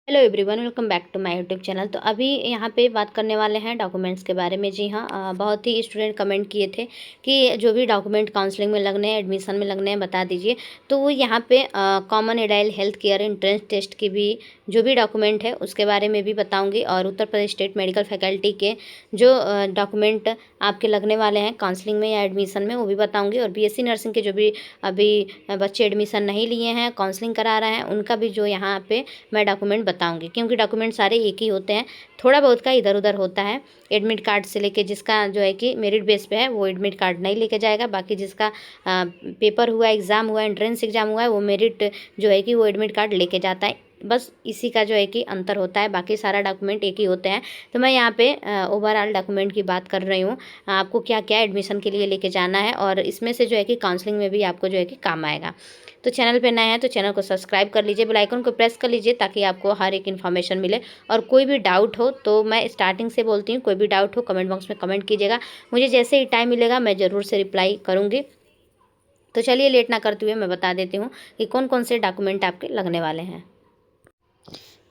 Hello everyone, welcome back to my YouTube channel. तो अभी यहाँ पे बात करने वाले हैं डॉक्यूमेंट्स के बारे में। जी हाँ, बहुत ही स्टूडेंट कमेंट किए थे कि जो भी डॉक्यूमेंट काउंसलिंग में लगने हैं, एडमिशन में लगने हैं, बता दीजिए। तो वो यहाँ पे कॉमन एडाइल हेल्थ केयर एंट्रेंस टेस्ट की भी जो भी डॉक्यूमेंट है उसके बारे में भी बताऊँगी, और उत्तर प्रदेश स्टेट मेडिकल फैकल्टी के जो डॉक्यूमेंट आपके लगने वाले हैं काउंसलिंग में या एडमिशन में वो भी बताऊँगी। और BSc नर्सिंग के जो भी अभी बच्चे एडमिशन नहीं लिए हैं, काउंसलिंग करा रहे हैं, उनका भी जो यहाँ पे मैं डॉक्यूमेंट बताऊंगी, क्योंकि डॉक्यूमेंट सारे एक ही होते हैं, थोड़ा बहुत का इधर उधर होता है। एडमिट कार्ड से लेके जिसका जो है कि मेरिट बेस पे है वो एडमिट कार्ड नहीं लेके जाएगा, बाकी जिसका पेपर हुआ, एग्ज़ाम हुआ, एंट्रेंस एग्ज़ाम हुआ है, वो मेरिट जो है कि वो एडमिट कार्ड लेके जाता है। बस इसी का जो है कि अंतर होता है, बाकी सारा डॉक्यूमेंट एक ही होते हैं। तो मैं यहाँ पे ओवरऑल डॉक्यूमेंट की बात कर रही हूँ, आपको क्या क्या एडमिशन के लिए लेके जाना है, और इसमें से जो है कि काउंसलिंग में भी आपको जो है कि काम आएगा। तो चैनल पे नए हैं तो चैनल को सब्सक्राइब कर लीजिए, बेल आइकन को प्रेस कर लीजिए, ताकि आपको हर एक इन्फॉर्मेशन मिले। और कोई भी डाउट हो तो मैं स्टार्टिंग से बोलती हूँ, कोई भी डाउट हो कमेंट बॉक्स में कमेंट कीजिएगा, मुझे जैसे ही टाइम मिलेगा मैं ज़रूर से रिप्लाई करूँगी। तो चलिए लेट ना करते हुए मैं बता देती हूँ कि कौन कौन से डॉक्यूमेंट आपके लगने वाले हैं।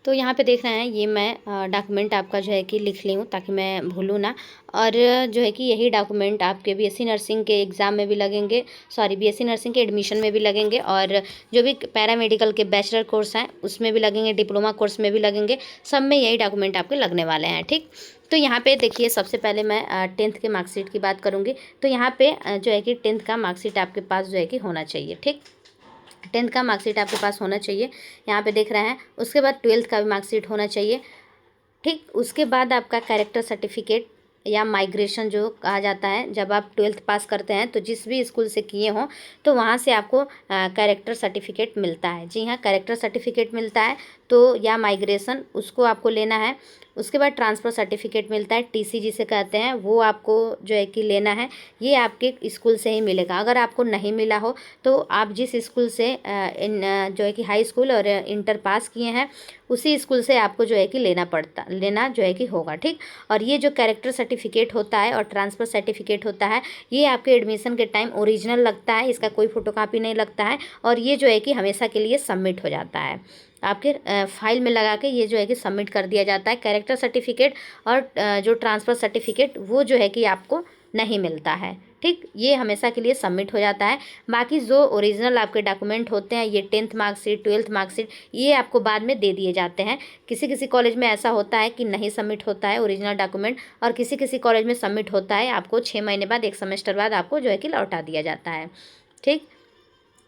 तो यहाँ पे देख रहे हैं, ये मैं डॉक्यूमेंट आपका जो है कि लिख ली हूँ ताकि मैं भूलूँ ना। और जो है कि यही डॉक्यूमेंट आपके BSc नर्सिंग के एग्ज़ाम में भी लगेंगे, सॉरी BSc नर्सिंग के एडमिशन में भी लगेंगे, और जो भी पैरामेडिकल के बैचलर कोर्स हैं उसमें भी लगेंगे, डिप्लोमा कोर्स में भी लगेंगे, सब में यही डॉक्यूमेंट आपके लगने वाले हैं। ठीक, तो यहाँ पे देखिए, सबसे पहले मैं 10th के मार्कशीट की बात करूँगी। तो यहाँ पे जो है कि 10th का मार्कशीट आपके पास जो है कि होना चाहिए। ठीक, 10th का मार्कशीट आपके पास होना चाहिए, यहाँ पे देख रहे हैं। उसके बाद 12th का भी मार्कशीट होना चाहिए। ठीक, उसके बाद आपका कैरेक्टर सर्टिफिकेट या माइग्रेशन जो कहा जाता है, जब आप 12th पास करते हैं तो जिस भी स्कूल से किए हों तो वहाँ से आपको कैरेक्टर सर्टिफिकेट मिलता है। जी हाँ, कैरेक्टर सर्टिफिकेट मिलता है, तो या माइग्रेशन उसको आपको लेना है। उसके बाद ट्रांसफ़र सर्टिफिकेट मिलता है, TC जिसे कहते हैं, वो आपको जो है कि लेना है। ये आपके स्कूल से ही मिलेगा। अगर आपको नहीं मिला हो तो आप जिस स्कूल से जो है कि हाई स्कूल और इंटर पास किए हैं उसी स्कूल से आपको जो है कि लेना जो है कि होगा। ठीक, और ये जो कैरेक्टर सर्टिफिकेट होता है और ट्रांसफ़र सर्टिफिकेट होता है, ये आपके एडमिशन के टाइम ओरिजिनल लगता है, इसका कोई फ़ोटोकॉपी नहीं लगता है, और ये जो है कि हमेशा के लिए सबमिट हो जाता है आपके फाइल में लगा के, ये जो है कि सबमिट कर दिया जाता है। कैरेक्टर सर्टिफिकेट और जो ट्रांसफ़र सर्टिफिकेट वो जो है कि आपको नहीं मिलता है। ठीक, ये हमेशा के लिए सबमिट हो जाता है। बाकी जो ओरिजिनल आपके डॉक्यूमेंट होते हैं, ये 10th मार्कशीट, 12th मार्कशीट, ये आपको बाद में दे दिए जाते हैं। किसी किसी कॉलेज में ऐसा होता है कि नहीं सबमिट होता है ओरिजिनल डॉक्यूमेंट, और किसी किसी कॉलेज में सबमिट होता है, आपको 6 महीने बाद, 1 सेमेस्टर बाद आपको जो है कि लौटा दिया जाता है। ठीक,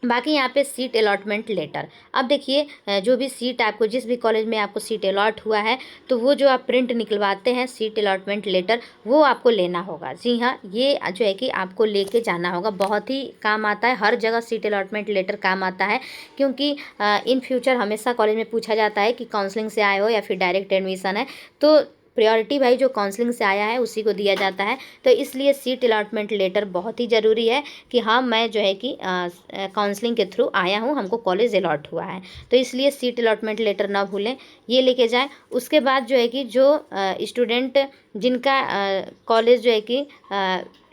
बाकी यहाँ पे सीट अलॉटमेंट लेटर। अब देखिए, जो भी सीट आपको, जिस भी कॉलेज में आपको सीट अलॉट हुआ है, तो वो जो आप प्रिंट निकलवाते हैं सीट अलॉटमेंट लेटर, वो आपको लेना होगा। जी हाँ, ये जो है कि आपको लेके जाना होगा, बहुत ही काम आता है, हर जगह सीट अलॉटमेंट लेटर काम आता है, क्योंकि इन फ्यूचर हमेशा कॉलेज में पूछा जाता है कि काउंसलिंग से आए हो या फिर डायरेक्ट एडमिशन है, तो प्रायोरिटी भाई जो काउंसलिंग से आया है उसी को दिया जाता है। तो इसलिए सीट अलॉटमेंट लेटर बहुत ही ज़रूरी है कि हाँ, मैं जो है कि काउंसलिंग के थ्रू आया हूँ, हमको कॉलेज अलॉट हुआ है, तो इसलिए सीट अलॉटमेंट लेटर ना भूलें, ये लेके जाएं। उसके बाद जो है कि जो स्टूडेंट जिनका कॉलेज जो है कि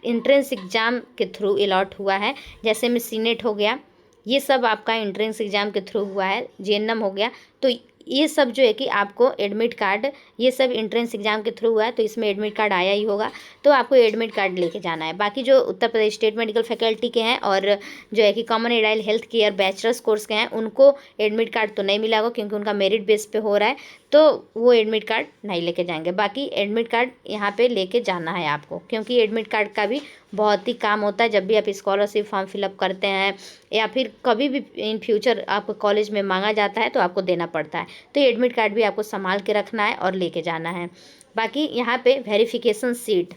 इंट्रेंस एग्ज़ाम के थ्रू अलॉट हुआ है, जैसे में सीनेट हो गया, ये सब आपका एंट्रेंस एग्ज़ाम के थ्रू हुआ है, JNM हो गया, तो ये सब जो है कि आपको एडमिट कार्ड, ये सब एंट्रेंस एग्ज़ाम के थ्रू हुआ है तो इसमें एडमिट कार्ड आया ही होगा, तो आपको एडमिट कार्ड लेके जाना है। बाकी जो Uttar Pradesh state medical faculty के हैं और जो है कि कॉमन एडाइल हेल्थ केयर बैचलर्स कोर्स के हैं, उनको एडमिट कार्ड तो नहीं मिला होगा, क्योंकि उनका मेरिट बेस पे हो रहा है, तो वो एडमिट कार्ड नहीं लेके जाएंगे। बाकी एडमिट कार्ड यहाँ पे लेके जाना है आपको, क्योंकि एडमिट कार्ड का भी बहुत ही काम होता है। जब भी आप स्कॉलरशिप फॉर्म फिलअप करते हैं या फिर कभी भी इन फ्यूचर आपको कॉलेज में मांगा जाता है तो आपको देना पड़ता है, तो एडमिट कार्ड भी आपको संभाल के रखना है और लेके जाना है। बाकी यहाँ पे वेरिफिकेशन सीट,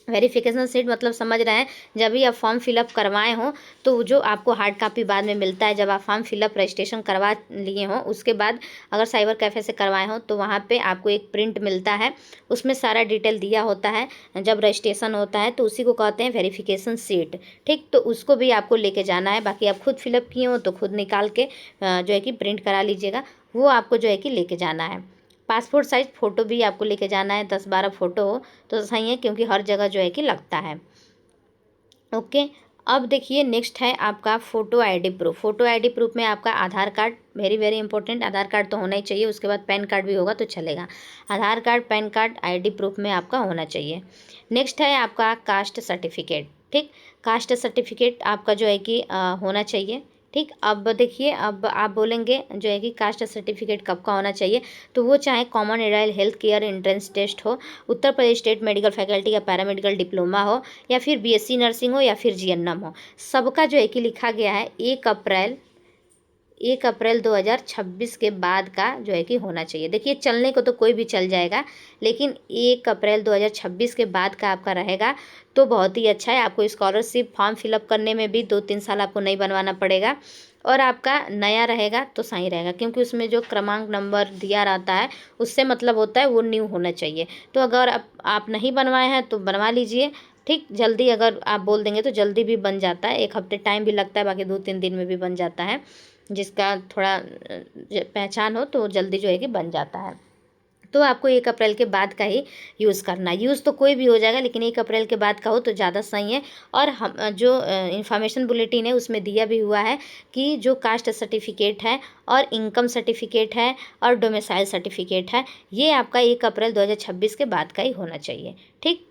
वेरिफिकेशन सीट मतलब समझ रहे हैं, जब भी आप फॉर्म फिलअप करवाए हों तो जो आपको हार्ड कॉपी बाद में मिलता है, जब आप फॉर्म फिलअप रजिस्ट्रेशन करवा लिए हों उसके बाद अगर साइबर कैफ़े से करवाए हों तो वहाँ पे आपको एक प्रिंट मिलता है, उसमें सारा डिटेल दिया होता है जब रजिस्ट्रेशन होता है, तो उसी को कहते हैं वेरिफिकेशन सीट। ठीक, तो उसको भी आपको लेके जाना है। बाकी आप खुद फिलअप किए हो तो खुद निकाल के जो है कि प्रिंट करा लीजिएगा, वो आपको जो है कि लेके जाना है। पासपोर्ट साइज़ फ़ोटो भी आपको लेके जाना है, 10-12 फ़ोटो हो तो सही है, क्योंकि हर जगह जो है कि लगता है। ओके, अब देखिए नेक्स्ट है आपका photo ID proof. Photo ID proof में आपका आधार कार्ड, वेरी वेरी इंपॉर्टेंट, आधार कार्ड तो होना ही चाहिए, उसके बाद पैन कार्ड भी होगा तो चलेगा। Aadhaar card, PAN card, ID proof में आपका होना चाहिए। नेक्स्ट है आपका कास्ट सर्टिफिकेट। ठीक, कास्ट सर्टिफिकेट आपका जो है कि होना चाहिए। ठीक, अब देखिए, अब आप बोलेंगे जो है कि कास्ट सर्टिफिकेट कब का होना चाहिए, तो वो चाहे common allied health care entrance test हो, Uttar Pradesh state medical faculty का पैरामेडिकल डिप्लोमा हो, या फिर बीएससी नर्सिंग हो, या फिर जीएनएम हो, सबका जो है कि लिखा गया है 1 अप्रैल 2026 के बाद का जो है कि होना चाहिए। देखिए चलने को तो कोई भी चल जाएगा, लेकिन 1 अप्रैल 2026 के बाद का आपका रहेगा तो बहुत ही अच्छा है। आपको स्कॉलरशिप फॉर्म फिलअप करने में भी 2-3 साल आपको नहीं बनवाना पड़ेगा, और आपका नया रहेगा तो सही रहेगा, क्योंकि उसमें जो क्रमांक नंबर दिया रहता है उससे मतलब होता है वो न्यू होना चाहिए। तो अगर आप नहीं बनवाए हैं तो बनवा लीजिए। ठीक, जल्दी अगर आप बोल देंगे तो जल्दी भी बन जाता है, 1 हफ्ते टाइम भी लगता है, बाकी 2-3 दिन में भी बन जाता है। जिसका थोड़ा पहचान हो तो जल्दी जो है कि बन जाता है। तो आपको 1 अप्रैल के बाद का ही यूज़ करना है। यूज़ तो कोई भी हो जाएगा, लेकिन 1 अप्रैल के बाद का हो तो ज़्यादा सही है। और हम जो इन्फॉर्मेशन बुलेटिन है उसमें दिया भी हुआ है कि जो कास्ट सर्टिफिकेट है और इनकम सर्टिफिकेट है और डोमिसाइल सर्टिफिकेट है, ये आपका 1 अप्रैल 2026 के बाद का ही होना चाहिए। ठीक,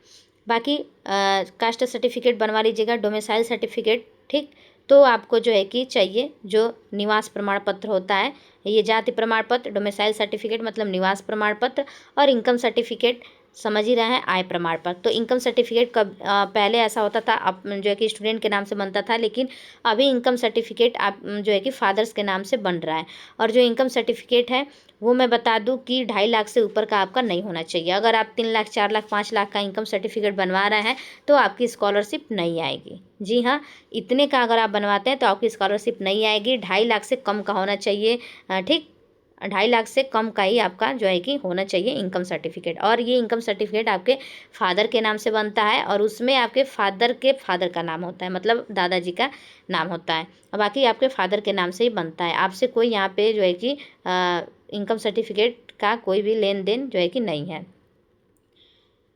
बाकी कास्ट सर्टिफिकेट बनवा लीजिएगा, डोमिसाइल सर्टिफिकेट। ठीक, तो आपको जो है कि चाहिए जो निवास प्रमाण पत्र होता है, ये जाति प्रमाण पत्र, डोमिसाइल सर्टिफिकेट मतलब निवास प्रमाण पत्र, और इनकम सर्टिफिकेट समझ ही रहे हैं, आय प्रमाण पत्र। तो इनकम सर्टिफिकेट कब पहले ऐसा होता था, अब जो है कि स्टूडेंट के नाम से बनता था, लेकिन अभी इनकम सर्टिफिकेट आप जो है कि फादर्स के नाम से बन रहा है। और जो इनकम सर्टिफिकेट है वो मैं बता दूं कि 2.5 लाख से ऊपर का आपका नहीं होना चाहिए। अगर आप 3 लाख, 4 लाख, 5 लाख का इनकम सर्टिफिकेट बनवा रहे हैं तो आपकी स्कॉलरशिप नहीं आएगी। जी हाँ, इतने का अगर आप बनवाते हैं तो आपकी स्कॉलरशिप नहीं आएगी। 2.5 लाख से कम का होना चाहिए। ठीक, 2.5 लाख से कम का ही आपका जो है कि होना चाहिए इनकम सर्टिफिकेट। और ये इनकम सर्टिफिकेट आपके फादर के नाम से बनता है, और उसमें आपके फादर के फादर का नाम होता है, मतलब दादाजी का नाम होता है, और बाकी आपके फादर के नाम से ही बनता है। आपसे कोई यहाँ पे जो है कि इनकम सर्टिफिकेट का कोई भी लेन देन जो है कि नहीं है।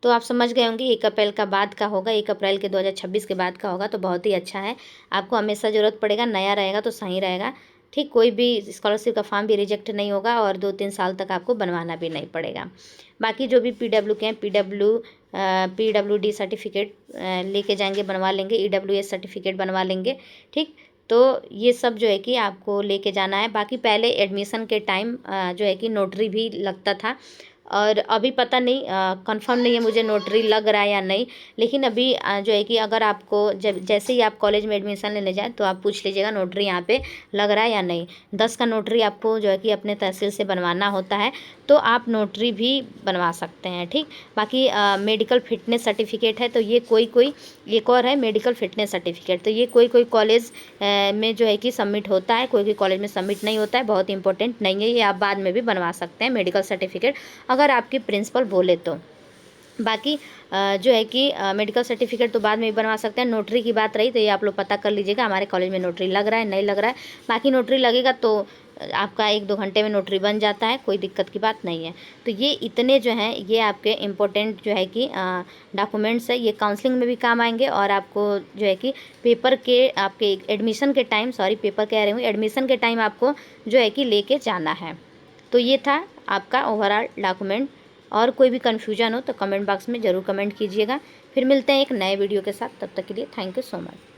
तो आप समझ गए होंगे 1 अप्रैल का बाद का होगा, 1 अप्रैल के 2026 के बाद का होगा तो बहुत ही अच्छा है। आपको हमेशा ज़रूरत पड़ेगा, नया रहेगा तो सही रहेगा। ठीक, कोई भी स्कॉलरशिप का फॉर्म भी रिजेक्ट नहीं होगा, और 2-3 साल तक आपको बनवाना भी नहीं पड़ेगा। बाकी जो भी पीडब्ल्यू के हैं, पीडब्ल्यूडी सर्टिफिकेट लेके जाएंगे, बनवा लेंगे, ईडब्ल्यूएस सर्टिफिकेट बनवा लेंगे। ठीक, तो ये सब जो है कि आपको लेके जाना है। बाकी पहले एडमिशन के टाइम जो है कि नोटरी भी लगता था, और अभी पता नहीं, कंफर्म नहीं है मुझे नोटरी लग रहा है या नहीं, लेकिन अभी जो है कि अगर आपको जब जैसे ही आप कॉलेज में एडमिशन लेने जाए तो आप पूछ लीजिएगा नोटरी यहाँ पे लग रहा है या नहीं। 10 का नोटरी आपको जो है कि अपने तहसील से बनवाना होता है, तो आप नोटरी भी बनवा सकते हैं। ठीक, बाकी मेडिकल फिटनेस सर्टिफिकेट है, तो ये कोई एक और है मेडिकल फिटनेस सर्टिफिकेट, तो ये कोई कॉलेज में जो है कि सबमिट होता है, कोई कॉलेज में सबमिट नहीं होता है, बहुत इंपॉर्टेंट नहीं है, ये आप बाद में भी बनवा सकते हैं मेडिकल सर्टिफिकेट अगर आपकी प्रिंसिपल बोले तो। बाकी जो है कि मेडिकल सर्टिफिकेट तो बाद में भी बनवा सकते हैं। नोटरी की बात रही तो ये आप लोग पता कर लीजिएगा हमारे कॉलेज में नोटरी लग रहा है नहीं लग रहा है। बाकी नोटरी लगेगा तो आपका 1-2 घंटे में नोटरी बन जाता है, कोई दिक्कत की बात नहीं है। तो ये इतने जो हैं ये आपके इम्पोर्टेंट जो है कि डॉक्यूमेंट्स है, ये काउंसलिंग में भी काम आएंगे, और आपको जो है कि पेपर के आपके एडमिशन के टाइम, सॉरी पेपर कह रही हूँ, एडमिशन के टाइम आपको जो है कि लेके जाना है। तो ये था आपका ओवरऑल डॉक्यूमेंट। और कोई भी कन्फ्यूजन हो तो कमेंट बॉक्स में ज़रूर कमेंट कीजिएगा। फिर मिलते हैं एक नए वीडियो के साथ, तब तक के लिए थैंक यू सो मच।